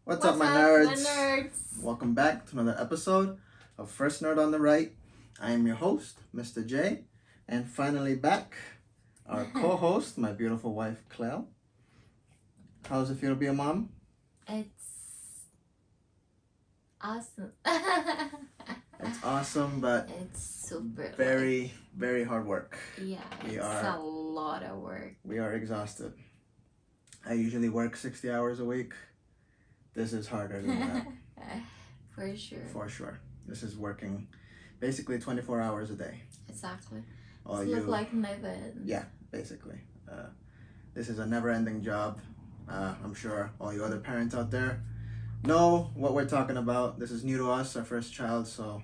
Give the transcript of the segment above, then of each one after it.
What's up, my nerds? Welcome back to another episode of First Nerd on the Right. I am your host, Mr. J, and finally back, our co-host, my beautiful wife, Cleo. How does it feel to be a mom? It's awesome. It's awesome, but it's super very, very hard work. Yeah, it's a lot of work. We are exhausted. I usually work 60 hours a week. This is harder than that. For sure. For sure. This is working basically 24 hours a day. Exactly. All It's look like never end. Yeah, basically. This is a never-ending job. I'm sure all you other parents out there know what we're talking about. This is new to us, our first child, so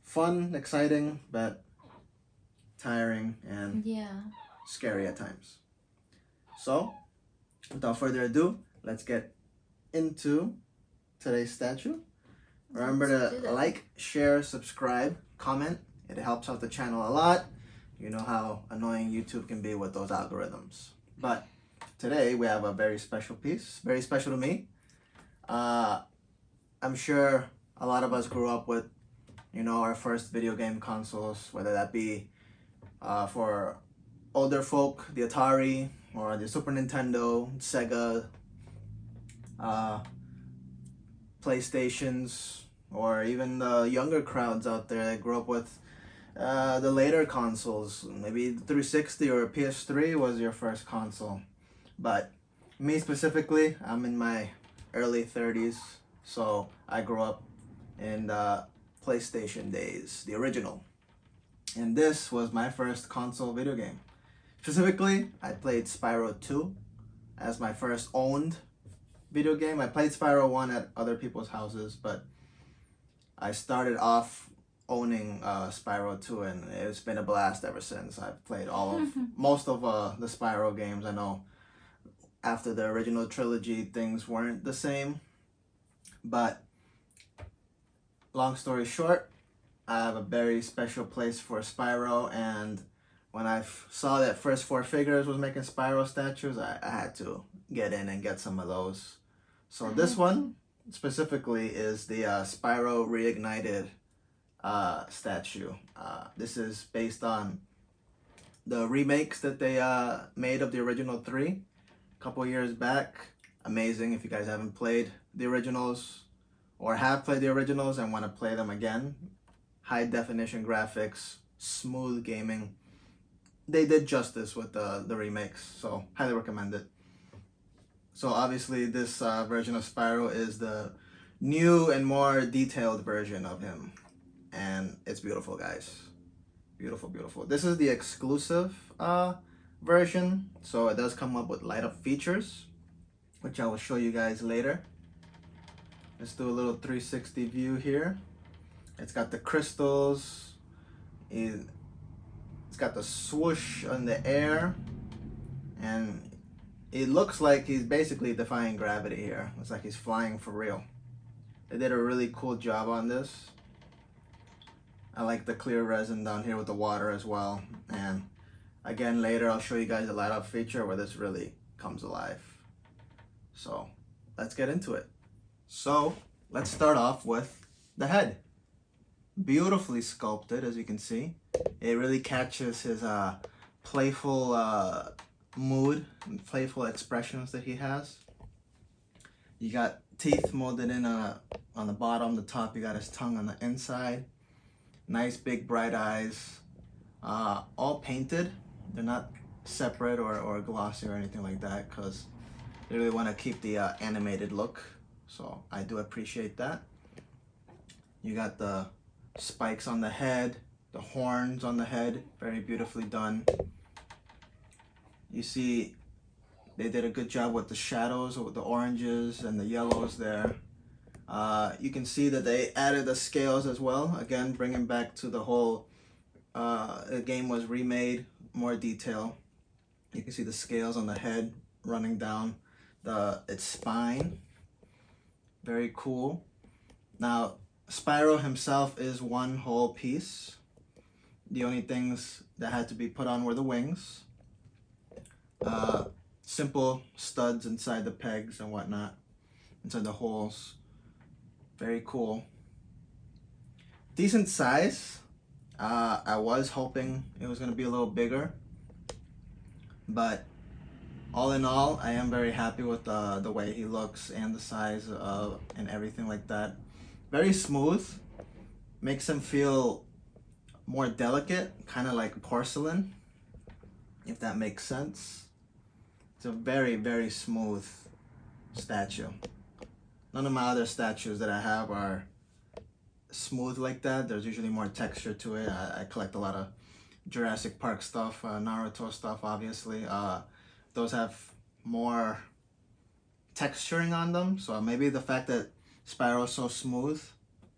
fun, exciting, but tiring and scary at times. So, without further ado, let's get into today's statue. Remember to like, share, subscribe, comment. It helps out the channel a lot. You know how annoying YouTube can be with those algorithms. But today we have a very special piece, very special to me. I'm sure a lot of us grew up with, our first video game consoles, whether that be for older folk, the Atari, or the Super Nintendo, Sega, PlayStations, or even the younger crowds out there that grew up with the later consoles. Maybe the 360 or PS3 was your first console. But me specifically, I'm in my early 30s, so I grew up in the PlayStation days, the original. And this was my first console video game. Specifically, I played Spyro 2 as my first owned video game. I played Spyro 1 at other people's houses, but I started off owning Spyro 2, and it's been a blast ever since. I've played most of the Spyro games. I know after the original trilogy, things weren't the same, but long story short, I have a very special place for Spyro, and when I saw that First Four Figures was making Spyro statues, I had to get in and get some of those. So this one specifically is the Spyro Reignited statue. This is based on the remakes that they made of the original three a couple years back. Amazing. If you guys haven't played the originals or have played the originals and want to play them again, high definition graphics, smooth gaming. They did justice with the remakes, so highly recommend it. So obviously this version of Spyro is the new and more detailed version of him. And it's beautiful, guys. Beautiful, beautiful. This is the exclusive version. So it does come up with light up features, which I will show you guys later. Let's do a little 360 view here. It's got the crystals. It's got the swoosh in the air. And it looks like he's basically defying gravity here. It's like he's flying for real. They did a really cool job on this. I like the clear resin down here with the water as well. And again, later I'll show you guys a light up feature where this really comes alive. So let's get into it. So let's start off with the head. Beautifully sculpted, as you can see. It really catches his playful mood and playful expressions that he has. You got teeth molded in on the bottom, the top. You got his tongue on the inside. Nice big bright eyes. All painted. They're not separate or glossy or anything like that, because they really want to keep the animated look. So I do appreciate that. You got the spikes on the head, the horns on the head, very beautifully done. You see they did a good job with the shadows, with the oranges and the yellows there. You can see that they added the scales as well, again bringing back to the whole the game was remade, more detail. You can see the scales on the head running down its spine. Very cool. Now Spyro himself is one whole piece. The only things that had to be put on were the wings. Simple studs inside the pegs and whatnot. into the holes. Very cool. Decent size. I was hoping it was going to be a little bigger, but all in all, I am very happy with the way he looks and the size and everything like that. Very smooth. Makes him feel more delicate, kind of like porcelain, if that makes sense. It's a very, very smooth statue. None of my other statues that I have are smooth like that. There's usually more texture to it. I collect a lot of Jurassic Park stuff, Naruto stuff, obviously. Those have more texturing on them, so maybe the fact that Spyro is so smooth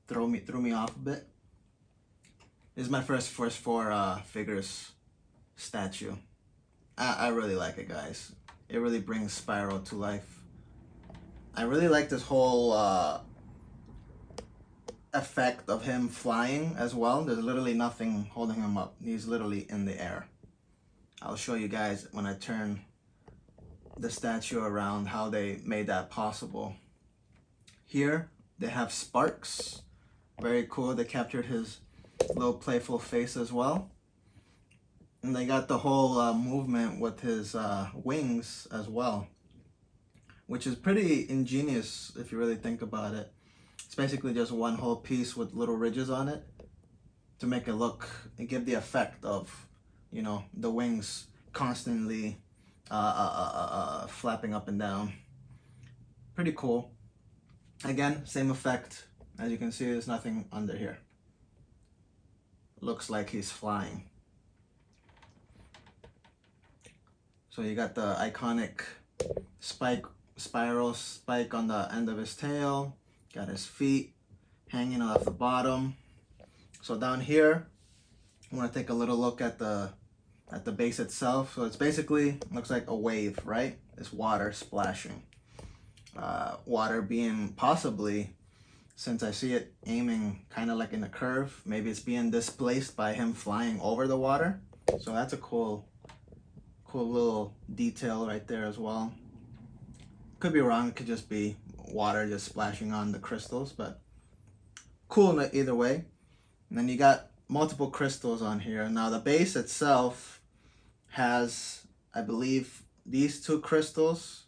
threw me off a bit. This is my first four figures statue. I really like it, guys. It really brings Spyro to life. I really like this whole effect of him flying as well. There's literally nothing holding him up. He's literally in the air. I'll show you guys when I turn the statue around how they made that possible. Here they have sparks. Very cool. They captured his little playful face as well. And they got the whole movement with his wings as well, which is pretty ingenious if you really think about it. It's basically just one whole piece with little ridges on it to make it look and give the effect of, you know, the wings constantly flapping up and down. Pretty cool. Again, same effect. As you can see, there's nothing under here. Looks like he's flying. So you got the iconic Spyro spike on the end of his tail. Got his feet hanging off the bottom. So down here, I want to take a little look at the base itself. So it's basically looks like a wave, right? It's water splashing. Water being possibly, since I see it aiming kind of like in a curve, maybe it's being displaced by him flying over the water. So that's a cool little detail right there as well. Could be wrong. It could just be water just splashing on the crystals, but cool either way. And then you got multiple crystals on here. Now the base itself has, I believe, these two crystals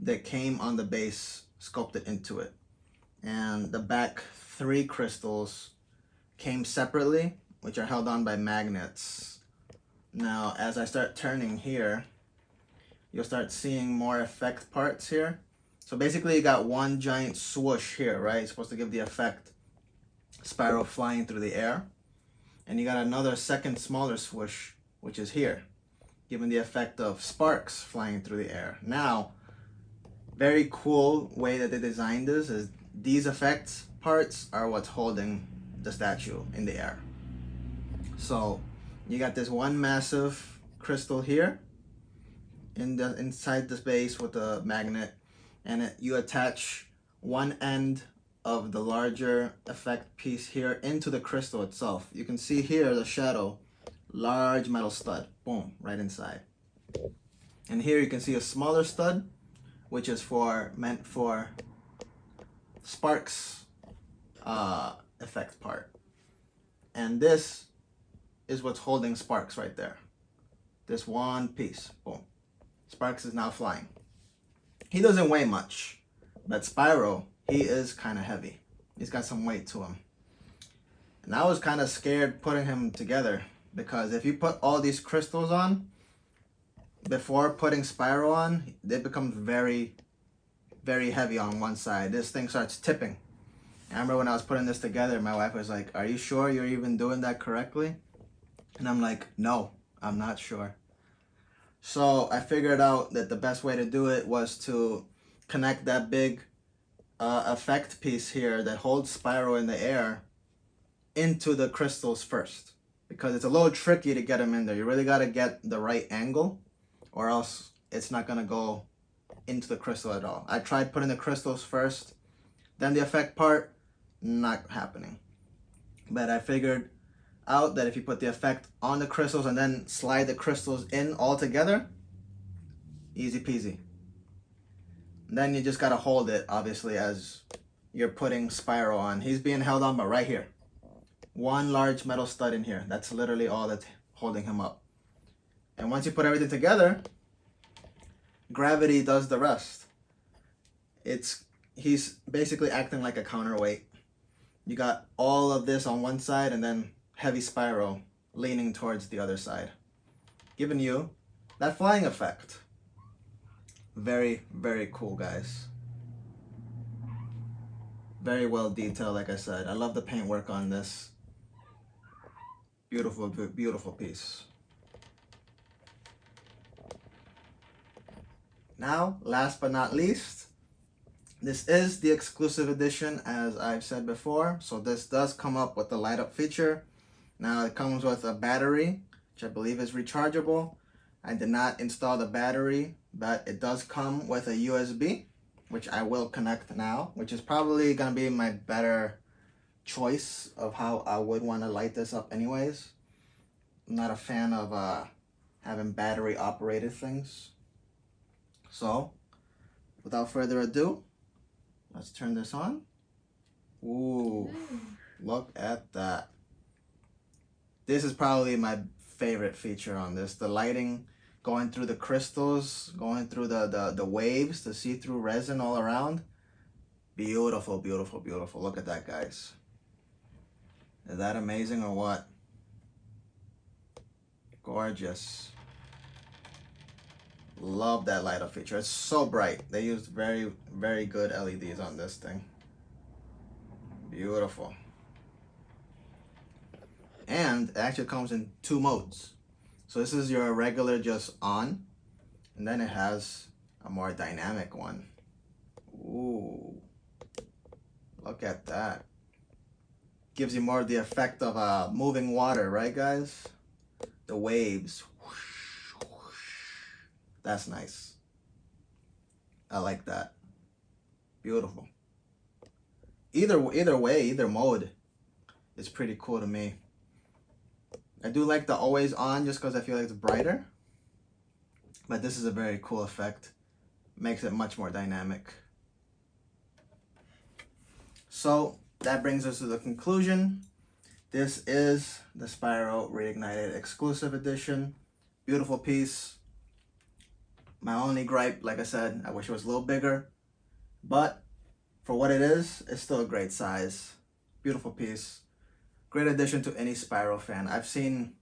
that came on the base sculpted into it, and the back three crystals came separately, which are held on by magnets. Now as I start turning here, you'll start seeing more effect parts here. So basically you got one giant swoosh here, right? It's supposed to give the effect Spyro flying through the air. And you got another second smaller swoosh, which is here, giving the effect of sparks flying through the air. Now, very cool way that they designed this is these effects parts are what's holding the statue in the air. So you got this one massive crystal here inside this base with a magnet, and you attach one end of the larger effect piece here into the crystal itself. You can see here the shadow, large metal stud, boom, right inside. And here you can see a smaller stud, which is meant for sparks effect part. And this is what's holding Sparks right there. This one piece, boom. Sparks is now flying. He doesn't weigh much, but Spyro, he is kind of heavy. He's got some weight to him. And I was kind of scared putting him together, because if you put all these crystals on, before putting Spyro on, they become very, very heavy on one side. This thing starts tipping. I remember when I was putting this together, my wife was like, "Are you sure you're even doing that correctly?" And I'm like, "No, I'm not sure." So I figured out that the best way to do it was to connect that big effect piece here that holds Spyro in the air into the crystals first, because it's a little tricky to get him in there. You really got to get the right angle, or else it's not going to go into the crystal at all. I tried putting the crystals first, then the effect part, not happening. But I figured out that if you put the effect on the crystals and then slide the crystals in all together, easy peasy. And then you just gotta hold it, obviously, as you're putting Spyro on. He's being held on by right here. One large metal stud in here. That's literally all that's holding him up. And once you put everything together, gravity does the rest. He's basically acting like a counterweight. You got all of this on one side and then heavy Spyro leaning towards the other side, giving you that flying effect. Very, very cool, guys. Very well detailed, like I said. I love the paintwork on this. Beautiful, beautiful piece. Now, last but not least, this is the exclusive edition, as I've said before. So this does come up with the light up feature. Now it comes with a battery, which I believe is rechargeable. I did not install the battery, but it does come with a USB, which I will connect now, which is probably gonna be my better choice of how I would want to light this up anyways. I'm not a fan of having battery operated things. So without further ado, let's turn this on. Ooh, look at that. This is probably my favorite feature on this. The lighting going through the crystals, going through the waves, the see-through resin all around. Beautiful, beautiful, beautiful. Look at that, guys. Is that amazing or what? Gorgeous. Love that light up feature. It's so bright. They used very, very good LEDs on this thing. Beautiful. And it actually comes in 2 modes. So this is your regular just on, and then it has a more dynamic one. Ooh, look at that. Gives you more of the effect of moving water, right, guys? The waves. Whoosh, whoosh. That's nice. I like that. Beautiful. Either way, either mode is pretty cool to me. I do like the always on just because I feel like it's brighter. But this is a very cool effect. Makes it much more dynamic. So that brings us to the conclusion. This is the Spyro Reignited exclusive edition. Beautiful piece. My only gripe, like I said, I wish it was a little bigger. But for what it is, it's still a great size. Beautiful piece. Great addition to any Spyro fan. I've seen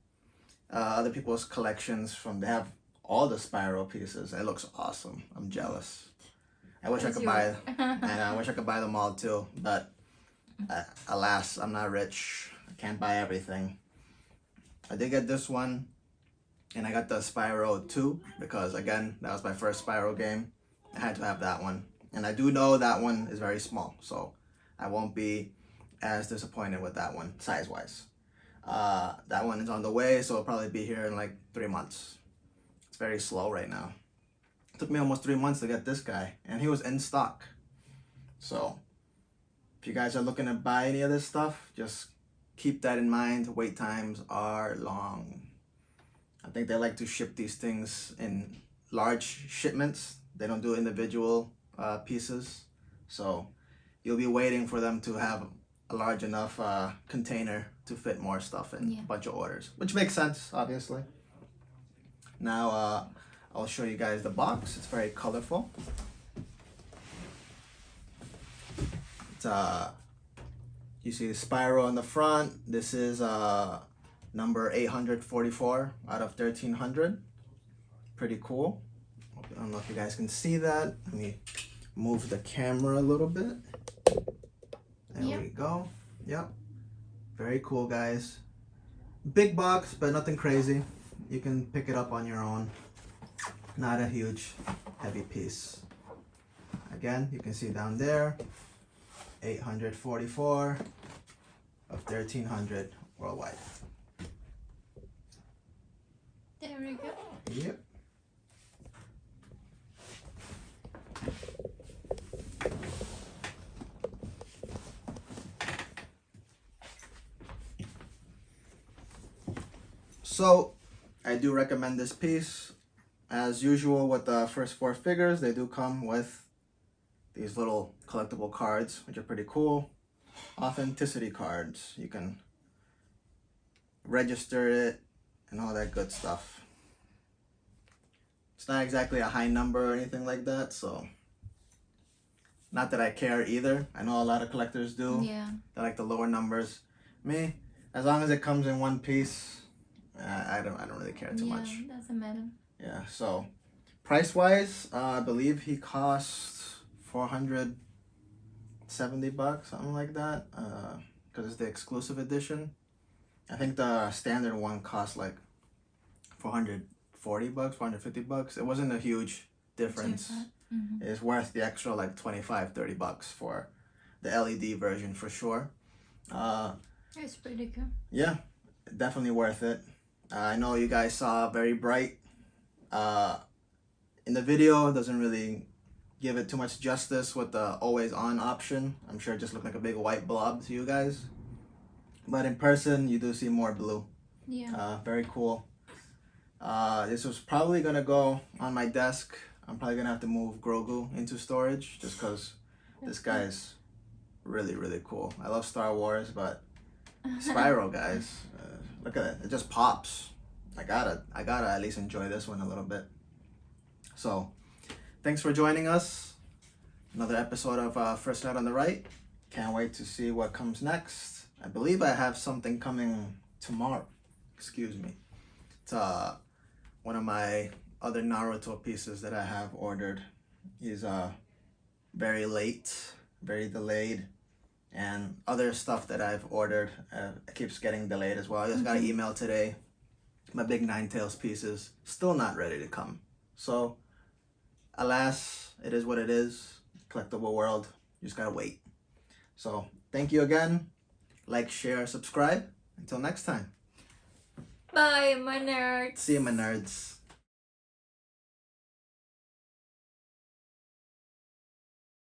other people's collections they have all the Spyro pieces. It looks awesome. I'm jealous. I wish I could buy, and I wish I could buy them all too. But alas, I'm not rich. I can't buy everything. I did get this one, and I got the Spyro 2 because again, that was my first Spyro game. I had to have that one, and I do know that one is very small, so I won't be as disappointed with that one size-wise. That one is on the way, so it'll probably be here in like 3 months. It's very slow right now. It took me almost 3 months to get this guy, and he was in stock. So if you guys are looking to buy any of this stuff, just keep that in mind. Wait times are long. I think they like to ship these things in large shipments. They don't do individual pieces, so you'll be waiting for them to have a large enough container to fit more stuff in. Yeah. A bunch of orders, which makes sense, obviously. Now I'll show you guys the box. It's very colorful. It's you see Spyro on the front. This is number 844 out of 1300. Pretty cool. I don't know if you guys can see that. Let me move the camera a little bit. There we go. Yep. Very cool, guys. Big box, but nothing crazy. You can pick it up on your own. Not a huge, heavy piece. Again, you can see down there, 844 of 1300 worldwide. There we go. Yep. So I do recommend this piece. As usual with the first 4 figures, they do come with these little collectible cards, which are pretty cool. Authenticity cards. You can register it and all that good stuff. It's not exactly a high number or anything like that, so not that I care either. I know a lot of collectors do. Yeah. They like the lower numbers. Me, as long as it comes in one piece, I don't really care too much. Yeah, doesn't matter. Yeah. So, price wise, I believe he costs $470, something like that. Because it's the exclusive edition. I think the standard one costs like $440, $450. It wasn't a huge difference. Mm-hmm. It's worth the extra like $25-$30 for the LED version for sure. It's pretty cool. Yeah, definitely worth it. I know you guys saw very bright in the video. It doesn't really give it too much justice with the always on option. I'm sure it just looked like a big white blob to you guys, but in person you do see more blue. Yeah. Very cool. This was probably gonna go on my desk. I'm probably gonna have to move Grogu into storage just because this guy is really, really cool. I love Star Wars, but Spyro, guys, look at it. It just pops. I gotta at least enjoy this one a little bit. So, thanks for joining us. Another episode of First Out on the Right. Can't wait to see what comes next. I believe I have something coming tomorrow. Excuse me. It's one of my other Naruto pieces that I have ordered. He's very late, very delayed, and other stuff that I've ordered keeps getting delayed as well. I just got an email today. My big Ninetales pieces still not ready to come. So, alas, it is what it is. Collectible world. You just gotta wait. So, thank you again. Like, share, subscribe. Until next time. Bye, my nerds. See you, my nerds.